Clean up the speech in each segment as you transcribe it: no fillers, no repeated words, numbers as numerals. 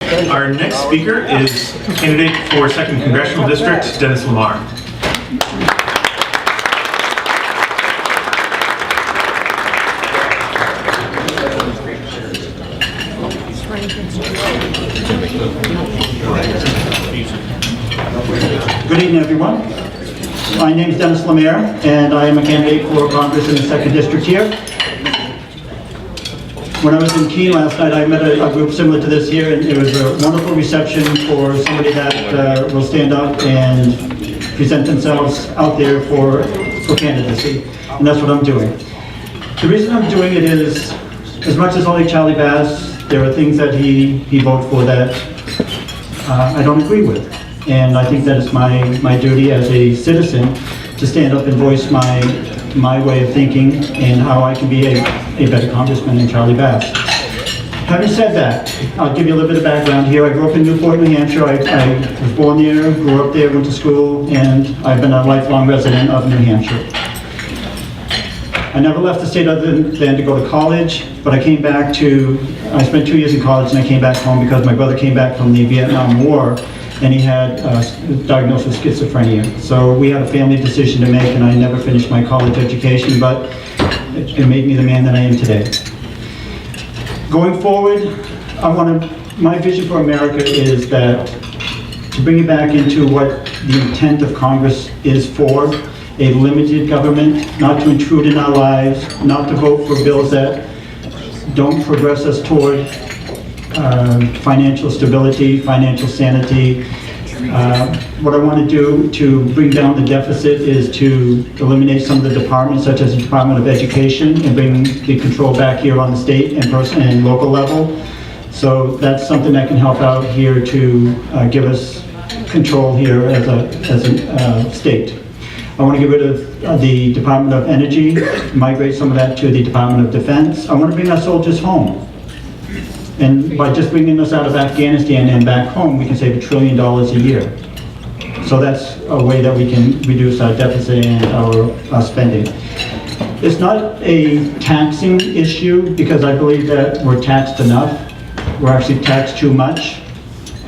Our next speaker is candidate for 2nd Congressional District, Dennis Lamare. Good evening, everyone. My name is Dennis Lamare, and I am a candidate for Congress in the 2nd District here. When I was in Keene last night, I met a group similar to this here, and it was a wonderful reception for somebody that will stand up and present themselves out there for candidacy, and that's what I'm doing. The reason I'm doing it is, as much as I like Charlie Bass, there are things that he voted for that I don't agree with. And I think that it's my duty as a citizen to stand up and voice my way of thinking and how I can be a better congressman than Charlie Bass. Having said that, I'll give you a little bit of background here. I grew up in Newport, New Hampshire. I was born there, grew up there, went to school, and I've been a lifelong resident of New Hampshire. I never left the state other than to go to college, but I spent 2 years in college and I came back home because my brother came back from the Vietnam War and he had diagnosed with schizophrenia. So we had a family decision to make, and I never finished my college education, but it made me the man that I am today. Going forward, my vision for America is that to bring it back into what the intent of Congress is for, a limited government, not to intrude in our lives, not to vote for bills that don't progress us toward financial stability, financial sanity. What I want to do to bring down the deficit is to eliminate some of the departments, such as the Department of Education, and bring the control back here on the state and local level. So that's something that can help out here to give us control here as a state. I want to get rid of the Department of Energy, migrate some of that to the Department of Defense. I want to bring our soldiers home. And by just bringing us out of Afghanistan and back home, we can save $1 trillion a year. So that's a way that we can reduce our deficit and our spending. It's not a taxing issue because I believe that we're taxed enough. We're actually taxed too much.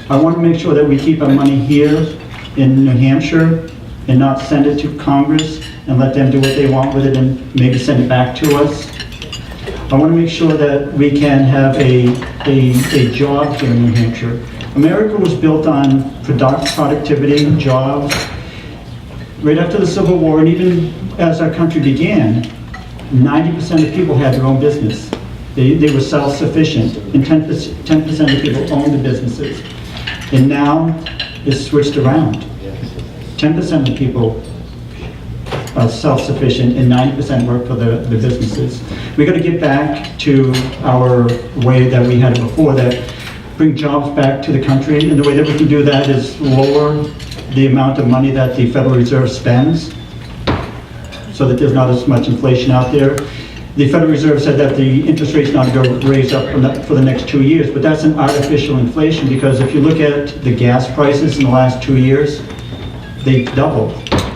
I want to make sure that we keep our money here in New Hampshire and not send it to Congress and let them do what they want with it and maybe send it back to us. I want to make sure that we can have a job here in New Hampshire. America was built on productivity, jobs. Right after the Civil War, and even as our country began, 90% of people had their own business. They were self-sufficient, and 10% of people owned the businesses. And now it's switched around. 10% of people are self-sufficient and 90% work for the businesses. We got to get back to our way that we had it before, that bring jobs back to the country, and the way that we can do that is lower the amount of money that the Federal Reserve spends so that there's not as much inflation out there. The Federal Reserve said that the interest rate's not going to raise up for the next 2 years, but that's an artificial inflation because if you look at the gas prices in the last 2 years, they've doubled.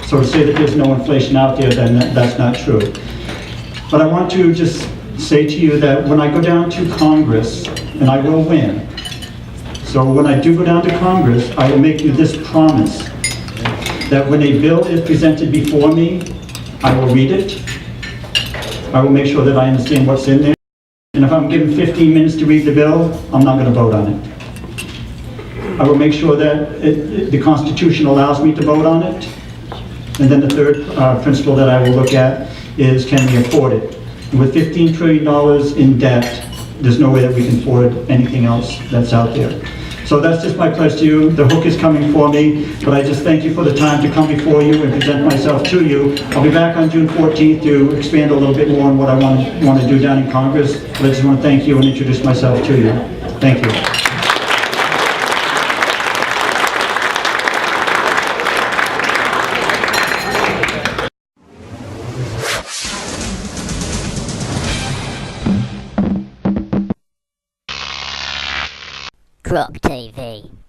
So to say that there's no inflation out there, then that's not true. But I want to just say to you that when I go down to Congress, and I will win, so when I do go down to Congress, I will make you this promise, that when a bill is presented before me, I will read it. I will make sure that I understand what's in there. And if I'm given 15 minutes to read the bill, I'm not going to vote on it. I will make sure that the Constitution allows me to vote on it. And then the third principle that I will look at is, can we afford it? And with $15 trillion in debt, there's no way that we can afford anything else that's out there. So that's just my pledge to you. The hook is coming for me, but I just thank you for the time to come before you and present myself to you. I'll be back on June 14th to expand a little bit more on what I want to do down in Congress, but I just want to thank you and introduce myself to you. Thank you. GrokTV.